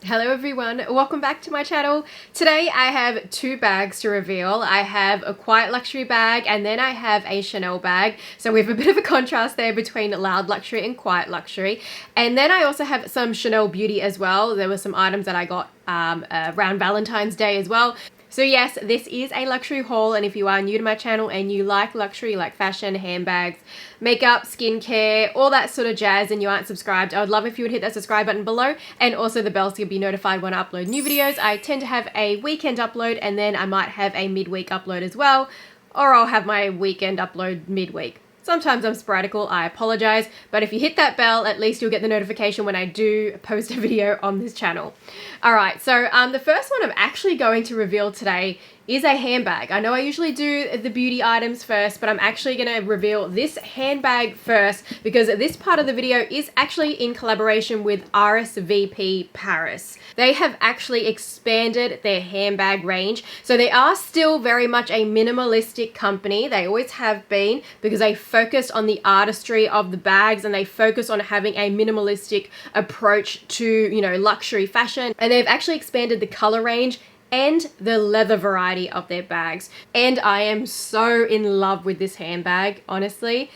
Hello everyone, welcome back to my channel. Today I have two bags to reveal. I have a quiet luxury bag and then I have a Chanel bag. So we have a bit of a contrast there between loud luxury and quiet luxury. And then I also have some Chanel beauty as well. There were some items that I got around Valentine's Day as well. So yes, this is a luxury haul, and if you are new to my channel and you like luxury, like fashion, handbags, makeup, skincare, all that sort of jazz, and you aren't subscribed, I would love if you would hit that subscribe button below and also the bell so you'll be notified when I upload new videos. I tend to have a weekend upload and then I might have a midweek upload as well, or I'll have my weekend upload midweek. Sometimes I'm sporadical, I apologize, but if you hit that bell, at least you'll get the notification when I do post a video on this channel. Alright, so the first one I'm actually going to reveal today is a handbag. I know I usually do the beauty items first, but I'm actually going to reveal this handbag first because this part of the video is actually in collaboration with RSVP Paris. They have actually expanded their handbag range. So they are still very much a minimalistic company. They always have been, because they focus on the artistry of the bags and they focus on having a minimalistic approach to, you know, luxury fashion. And they've actually expanded the color range and the leather variety of their bags. And I am so in love with this handbag, honestly.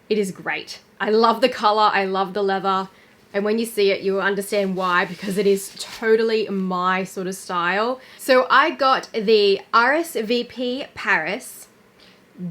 It is great. I love the color, I love the leather, and when you see it, you will understand why, because it is totally my sort of style. So I got the RSVP Paris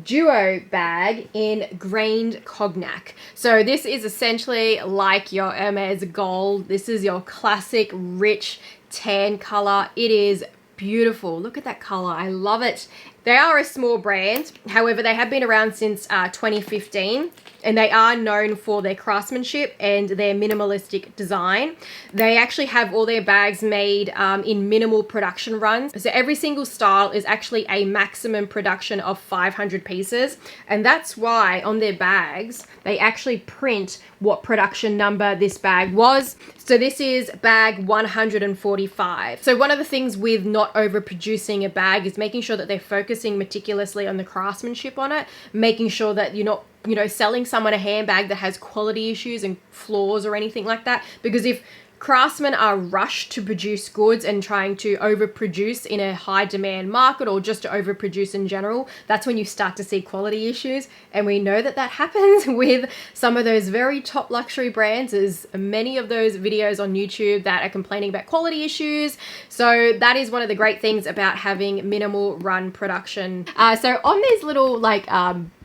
duo bag in grained cognac. So this is essentially like your Hermes gold. This is your classic rich tan color. It is beautiful. Look at that color. I love it. They are a small brand. However, they have been around since 2015 and they are known for their craftsmanship and their minimalistic design. They actually have all their bags made in minimal production runs. So every single style is actually a maximum production of 500 pieces. And that's why on their bags, they actually print what production number this bag was. So this is bag 145. So one of the things with not overproducing a bag is making sure that they're focusing meticulously on the craftsmanship on it, making sure that you're not, you know, selling someone a handbag that has quality issues and flaws or anything like that. Because if craftsmen are rushed to produce goods and trying to overproduce in a high demand market or just to overproduce in general, that's when you start to see quality issues. And we know that that happens with some of those very top luxury brands. There's many of those videos on YouTube that are complaining about quality issues. So that is one of the great things about having minimal run production. So on these little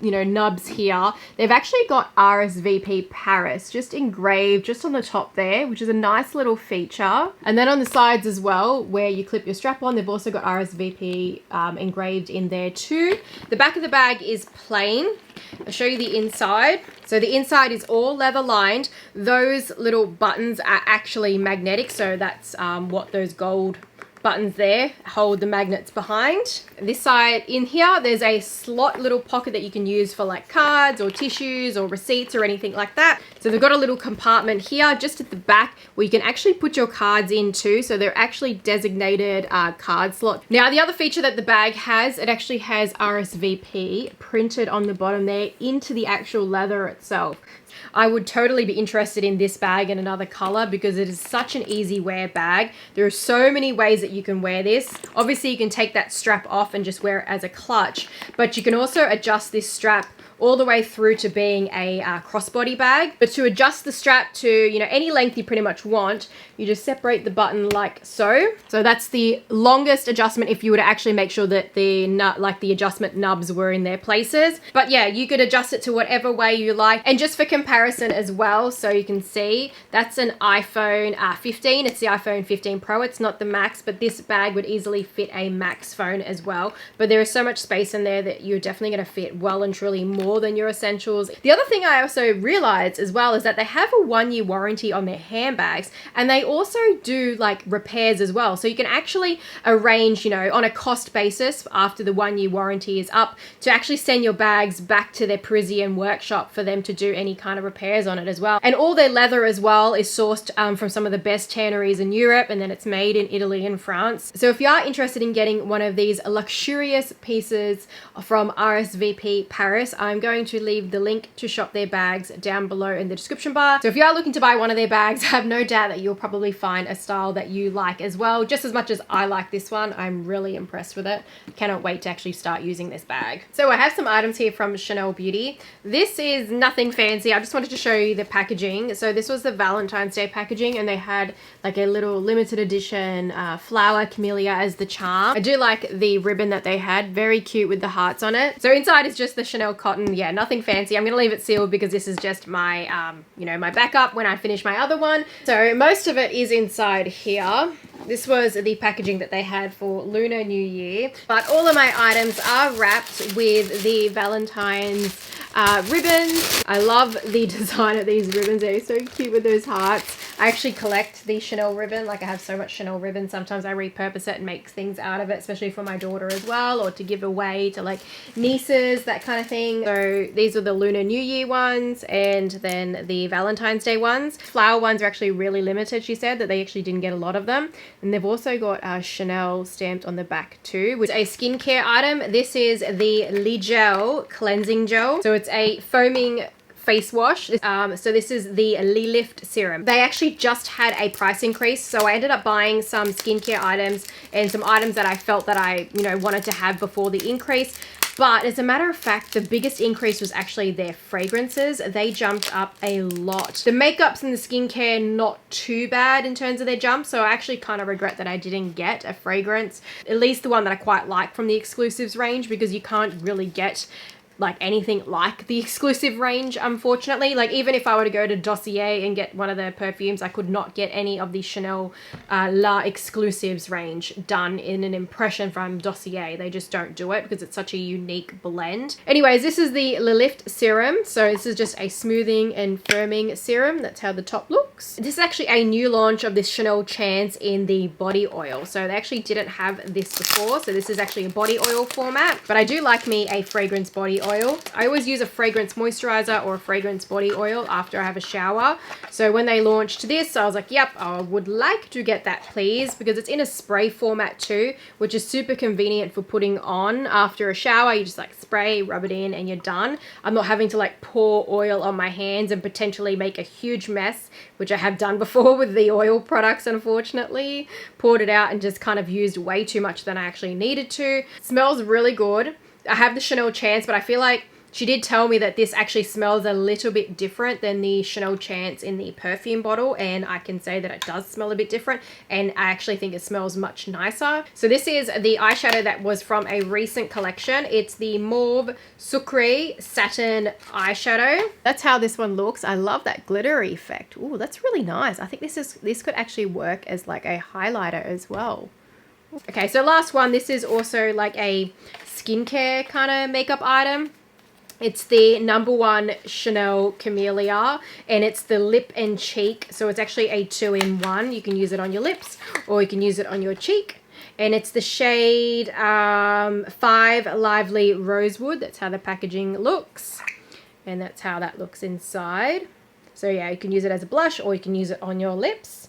you know, nubs here, they've actually got RSVP Paris just engraved just on the top there, which is a nice little feature. And then on the sides as well, where you clip your strap on, they've also got RSVP engraved in there too. The back of the bag is plain. I'll show you the inside. So the inside is all leather lined. Those little buttons are actually magnetic, so that's what those gold buttons there hold the magnets behind. This side in here, there's a slot little pocket that you can use for like cards or tissues or receipts or anything like that. So they've got a little compartment here just at the back where you can actually put your cards in too. So they're actually designated card slots. Now the other feature that the bag has, it actually has RSVP printed on the bottom there into the actual leather itself. I would totally be interested in this bag in another color because it is such an easy wear bag. There are so many ways that you can wear this. Obviously, you can take that strap off and just wear it as a clutch, but you can also adjust this strap all the way through to being a crossbody bag. But to adjust the strap to, you know, any length you pretty much want, you just separate the button like so. So that's the longest adjustment if you were to actually make sure that the the adjustment nubs were in their places. But yeah, you could adjust it to whatever way you like. And just for comparison as well, so you can see, that's an iPhone 15. It's the iPhone 15 Pro. It's not the Max, but this bag would easily fit a Max phone as well. But there is so much space in there that you're definitely going to fit well and truly more than your essentials. The other thing I also realized as well is that they have a 1-year warranty on their handbags, and they also do like repairs as well. So you can actually arrange, you know, on a cost basis after the 1-year warranty is up, to actually send your bags back to their Parisian workshop for them to do any kind of repairs on it as well. And all their leather as well is sourced from some of the best tanneries in Europe, and then it's made in Italy and France. So if you are interested in getting one of these luxurious pieces from RSVP Paris, I'm going to leave the link to shop their bags down below in the description bar. So if you are looking to buy one of their bags, I have no doubt that you'll probably probably find a style that you like as well. Just as much as I like this one, I'm really impressed with it. Cannot wait to actually start using this bag. So I have some items here from Chanel Beauty. This is nothing fancy. I just wanted to show you the packaging. So this was the Valentine's Day packaging, and they had like a little limited edition flower camellia as the charm. I do like the ribbon that they had. Very cute with the hearts on it. So inside is just the Chanel cotton. Yeah, nothing fancy. I'm gonna leave it sealed because this is just my you know, my backup when I finish my other one. So most of it is inside here. This was the packaging that they had for Lunar New Year, but all of my items are wrapped with the Valentine's ribbons. I love the design of these ribbons. They're so cute with those hearts. I actually collect the Chanel ribbon. Like, I have so much Chanel ribbon. Sometimes I repurpose it and make things out of it, especially for my daughter as well, or to give away to like nieces, that kind of thing. So these are the Lunar New Year ones, and then the Valentine's Day ones. Flower ones are actually really limited. She said that they actually didn't get a lot of them. And they've also got Chanel stamped on the back too, with a skincare item. This is the Gel cleansing gel. So it's a foaming face wash. So this is the Lift serum. They actually just had a price increase, so I ended up buying some skincare items and some items that I felt that I, you know, wanted to have before the increase. But as a matter of fact, the biggest increase was actually their fragrances. They jumped up a lot. The makeups and the skincare, not too bad in terms of their jump. So I actually kind of regret that I didn't get a fragrance, at least the one that I quite like from the exclusives range, because you can't really get like anything like the exclusive range, unfortunately. Like, even if I were to go to Dossier and get one of the perfumes, I could not get any of the Chanel La Exclusives range done in an impression from Dossier. They just don't do it because it's such a unique blend. Anyways, this is the Lift serum. So this is just a smoothing and firming serum. That's how the top looks. This is actually a new launch of this Chanel Chance in the body oil. So they actually didn't have this before. So this is actually a body oil format, but I do like me a fragrance body oil. I always use a fragrance moisturizer or a fragrance body oil after I have a shower. So when they launched this, I was like, yep, I would like to get that, please, because it's in a spray format too, which is super convenient for putting on after a shower. You just like spray, rub it in, and you're done. I'm not having to like pour oil on my hands and potentially make a huge mess, which I have done before with the oil products, unfortunately. Poured it out and just kind of used way too much than I actually needed to. It smells really good. I have the Chanel Chance, but I feel like she did tell me that this actually smells a little bit different than the Chanel Chance in the perfume bottle, and I can say that it does smell a bit different, and I actually think it smells much nicer. So this is the eyeshadow that was from a recent collection. It's the Mauve Sucre Satin eyeshadow. That's how this one looks. I love that glittery effect. Ooh, that's really nice. I think this could actually work as like a highlighter as well. Okay, so last one. This is also like a skincare kind of makeup item. It's the #1 Chanel Camellia, and it's the lip and cheek. So it's actually a 2-in-1. You can use it on your lips or you can use it on your cheek. And it's the shade 5 Lively Rosewood. That's how the packaging looks. And that's how that looks inside. So yeah, you can use it as a blush or you can use it on your lips.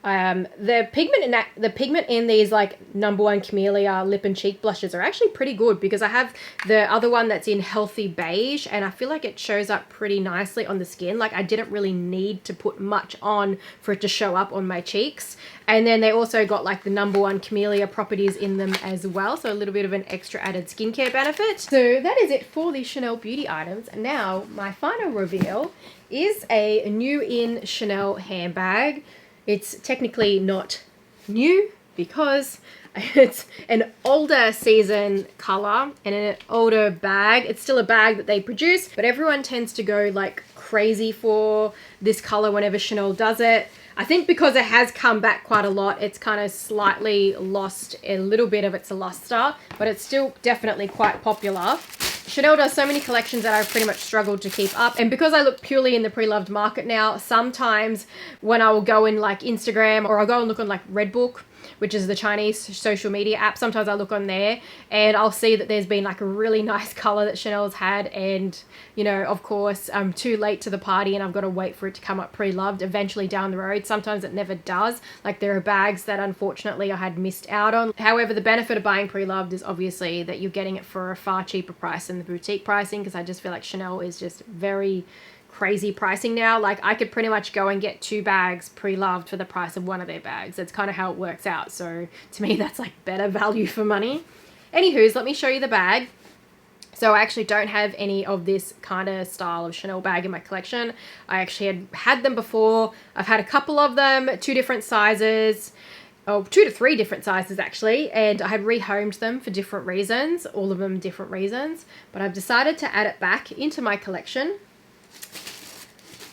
The pigment in these like #1 Camellia lip and cheek blushes are actually pretty good, because I have the other one that's in Healthy Beige, and I feel like it shows up pretty nicely on the skin. Like, I didn't really need to put much on for it to show up on my cheeks. And then they also got like the #1 Camellia properties in them as well, so a little bit of an extra added skincare benefit. So that is it for the Chanel Beauty items. Now my final reveal is a new in Chanel handbag. It's technically not new because it's an older season color and an older bag. It's still a bag that they produce, but everyone tends to go like crazy for this color whenever Chanel does it. I think because it has come back quite a lot, it's kind of slightly lost a little bit of its luster, but it's still definitely quite popular. Chanel does so many collections that I've pretty much struggled to keep up. And because I look purely in the pre-loved market now, sometimes when I will go in like Instagram, or I'll go and look on like Redbook, which is the Chinese social media app, sometimes I look on there and I'll see that there's been like a really nice color that Chanel's had, and you know, of course, I'm too late to the party and I've got to wait for it to come up pre-loved eventually down the road. Sometimes it never does. Like, there are bags that unfortunately I had missed out on. However, the benefit of buying pre-loved is obviously that you're getting it for a far cheaper price than the boutique pricing, because I just feel like Chanel is just very crazy pricing now. Like I could pretty much go and get 2 bags pre-loved for the price of one of their bags. That's kind of how it works out. So to me, that's like better value for money. Anywho's, let me show you the bag. So I actually don't have any of this kind of style of Chanel bag in my collection. I actually had them before. I've had a couple of them, 2 different sizes. Oh, 2 to 3 different sizes actually, and I had rehomed them for different reasons, all of them different reasons, but I've decided to add it back into my collection.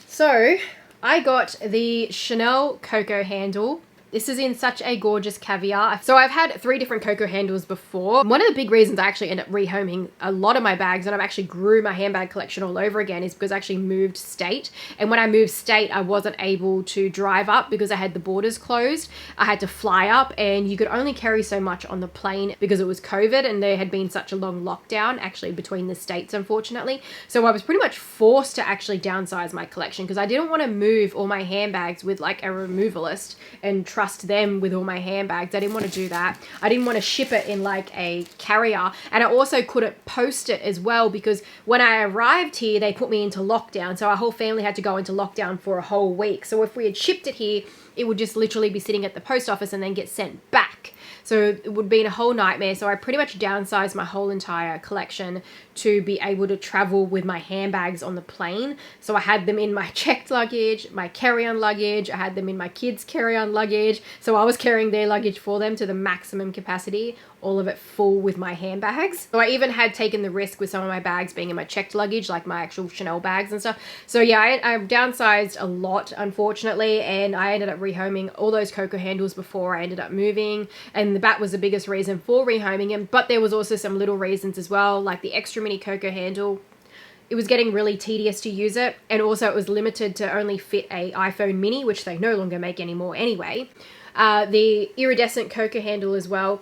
So I got the Chanel Coco handle. This is in such a gorgeous caviar. So I've had 3 different Coco handles before. One of the big reasons I actually end up rehoming a lot of my bags, and I've actually grew my handbag collection all over again, is because I actually moved state. And when I moved state, I wasn't able to drive up because I had the borders closed. I had to fly up, and you could only carry so much on the plane because it was COVID and there had been such a long lockdown actually between the states, unfortunately. So I was pretty much forced to actually downsize my collection because I didn't want to move all my handbags with like a removalist and trust them with all my handbags. I didn't want to do that. I didn't want to ship it in like a carrier, and I also couldn't post it as well because when I arrived here they put me into lockdown, so our whole family had to go into lockdown for a whole week. So if we had shipped it here, it would just literally be sitting at the post office and then get sent back. So it would be a whole nightmare. So I pretty much downsized my whole entire collection to be able to travel with my handbags on the plane. So I had them in my checked luggage, my carry-on luggage. I had them in my kids' carry-on luggage. So I was carrying their luggage for them to the maximum capacity, all of it full with my handbags. So I even had taken the risk with some of my bags being in my checked luggage, like my actual Chanel bags and stuff. So yeah, I downsized a lot, unfortunately, and I ended up rehoming all those Coco handles before I ended up moving, and that was the biggest reason for rehoming them. But there was also some little reasons as well, like the extra mini Coco handle. It was getting really tedious to use it, and also it was limited to only fit a iPhone mini, which they no longer make anymore anyway. The iridescent Coco handle as well,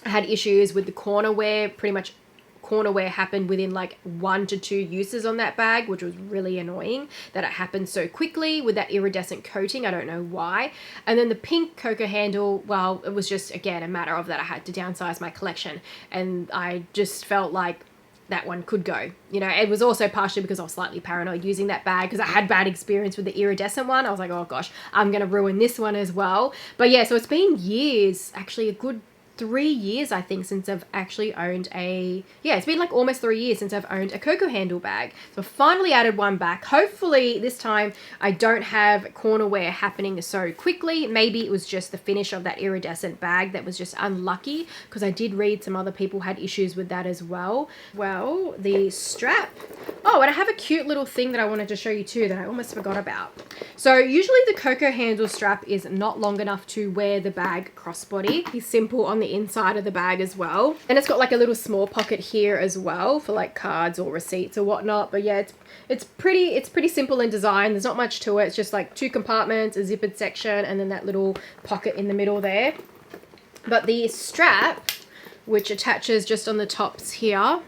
I had issues with the corner wear. Pretty much corner wear happened within like 1 to 2 uses on that bag, which was really annoying that it happened so quickly with that iridescent coating. I don't know why. And then the pink Coco handle, well, it was just again a matter of that I had to downsize my collection, and I just felt like that one could go. You know, it was also partially because I was slightly paranoid using that bag because I had bad experience with the iridescent one. I was like, oh gosh, I'm going to ruin this one as well. But yeah, so it's been years, actually a good 3 years, I think, since I've actually owned it's been like almost 3 years since I've owned a Coco handle bag. So I finally added one back. Hopefully this time I don't have corner wear happening so quickly. Maybe it was just the finish of that iridescent bag that was just unlucky, because I did read some other people had issues with that as well. Well, the strap. Oh, and I have a cute little thing that I wanted to show you too that I almost forgot about. So usually the Coco handle strap is not long enough to wear the bag crossbody. It's simple on the inside of the bag as well, and it's got like a little small pocket here as well for like cards or receipts or whatnot. But yeah, it's pretty simple in design. There's not much to it. It's just like 2 compartments, a zippered section, and then that little pocket in the middle there. But the strap, which attaches just on the tops here,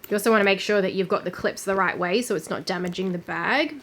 you also want to make sure that you've got the clips the right way so it's not damaging the bag.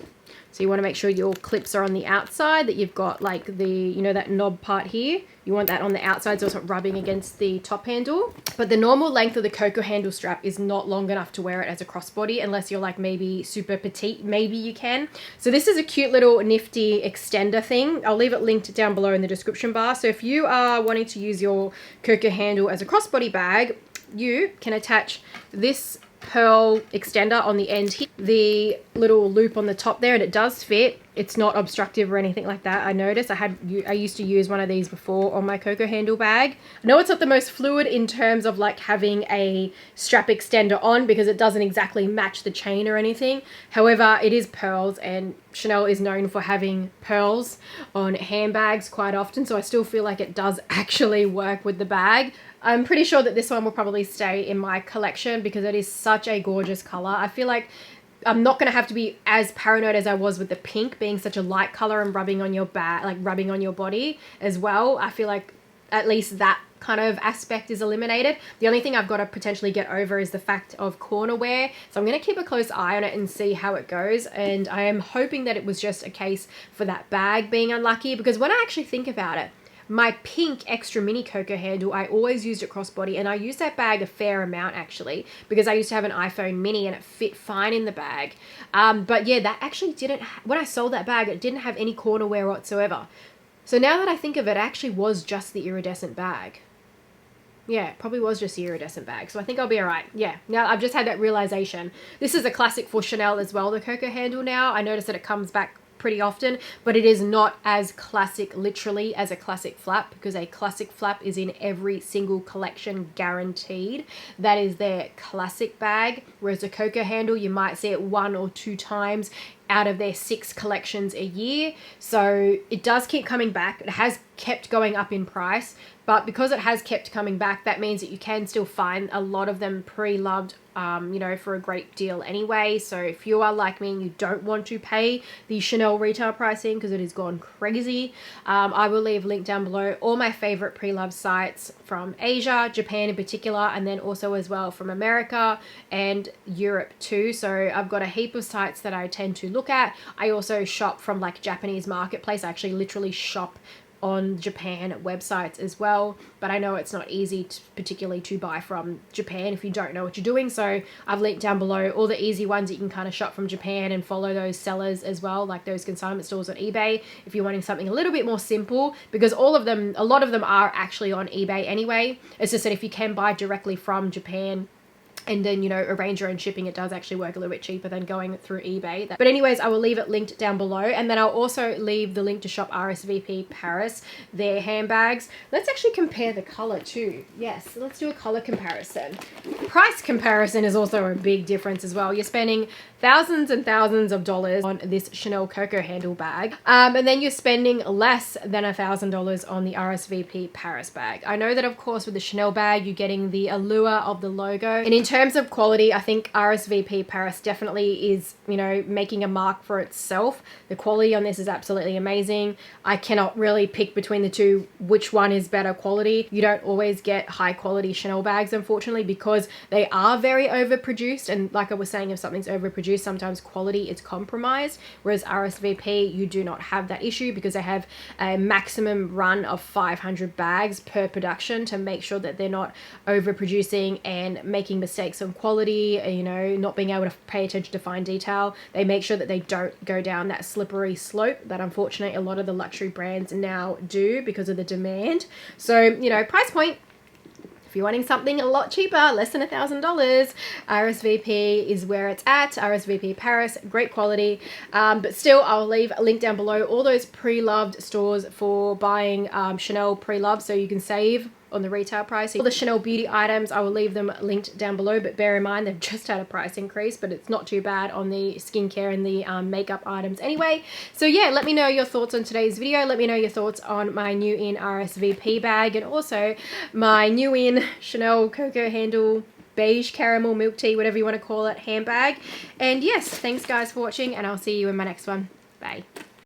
So you want to make sure your clips are on the outside, that you've got like the, you know, that knob part here. You want that on the outside so it's not rubbing against the top handle. But the normal length of the Coco handle strap is not long enough to wear it as a crossbody unless you're like maybe super petite. Maybe you can. So this is a cute little nifty extender thing. I'll leave it linked down below in the description bar. So if you are wanting to use your Coco handle as a crossbody bag, you can attach this pearl extender on the end here, the little loop on the top there, and it does fit. It's not obstructive or anything like that. I noticed I used to use one of these before on my Coco handle bag. I know it's not the most fluid in terms of like having a strap extender on because it doesn't exactly match the chain or anything. However, it is pearls, and Chanel is known for having pearls on handbags quite often, so I still feel like it does actually work with the bag. I'm pretty sure that this one will probably stay in my collection because it is such a gorgeous color. I feel like I'm not going to have to be as paranoid as I was with the pink being such a light color and rubbing on your back, like rubbing on your body as well. I feel like at least that kind of aspect is eliminated. The only thing I've got to potentially get over is the fact of corner wear. So I'm going to keep a close eye on it and see how it goes. And I am hoping that it was just a case for that bag being unlucky, because when I actually think about it, My pink extra mini cocoa handle, I always used it crossbody, and I used that bag a fair amount actually, because I used to have an iPhone mini and it fit fine in the bag. But yeah, that actually didn't, when I sold that bag, it didn't have any corner wear whatsoever. So now that I think of it, it actually was just the iridescent bag. Yeah, it probably was just the iridescent bag. So I think I'll be all right. Yeah, now I've just had that realization. This is a classic for Chanel as well, the cocoa handle now. I notice that it comes back pretty often, but it is not as classic literally as a classic flap, because a classic flap is in every single collection guaranteed. That is their classic bag, whereas a cocoa handle, you might see it 1 or 2 times out of their 6 collections a year. So it does keep coming back. It has kept going up in price, but because it has kept coming back, that means that you can still find a lot of them pre-loved, you know, for a great deal anyway. So if you are like me and you don't want to pay the Chanel retail pricing because it has gone crazy, I will leave a link down below all my favorite pre-loved sites from Asia, Japan in particular, and then also as well from America and Europe too. So I've got a heap of sites that I tend to look at. I also shop from like Japanese marketplace. I actually literally shop on Japan websites as well, but I know it's not easy particularly to buy from Japan if you don't know what you're doing. So I've linked down below all the easy ones that you can kind of shop from Japan and follow those sellers as well, like those consignment stores on eBay, if you're wanting something a little bit more simple, because a lot of them are actually on eBay anyway. It's just that if you can buy directly from Japan and then, you know, arrange your own shipping, it does actually work a little bit cheaper than going through eBay. But anyways, I will leave it linked down below, and then I'll also leave the link to shop RSVP Paris, their handbags. Let's actually compare the color too. Yes, let's do a color comparison. Price comparison is also a big difference as well. You're spending thousands and thousands of dollars on this Chanel cocoa handle bag, and then you're spending less than $1,000 on the RSVP Paris bag. I know that of course with the Chanel bag you're getting the allure of the logo, and in terms of quality, I think RSVP Paris definitely is, you know, making a mark for itself. The quality on this is absolutely amazing. I cannot really pick between the two which one is better quality. You don't always get high quality Chanel bags, unfortunately, because they are very overproduced, and like I was saying, if something's overproduced, sometimes quality is compromised, whereas RSVP, you do not have that issue because they have a maximum run of 500 bags per production to make sure that they're not overproducing and making mistakes on quality, you know, not being able to pay attention to fine detail. They make sure that they don't go down that slippery slope that unfortunately a lot of the luxury brands now do because of the demand. So, you know, price point, if you're wanting something a lot cheaper, less than $1,000, RSVP is where it's at. RSVP Paris, great quality. But still, I'll leave a link down below all those pre-loved stores for buying Chanel pre-loved, so you can save on the retail price. All the Chanel beauty items, I will leave them linked down below, but bear in mind they've just had a price increase, but it's not too bad on the skincare and the makeup items anyway. So yeah, let me know your thoughts on today's video. Let me know your thoughts on my new in RSVP bag, and also my new in Chanel cocoa handle beige caramel milk tea, whatever you want to call it, handbag. And yes, thanks guys for watching, and I'll see you in my next one. Bye.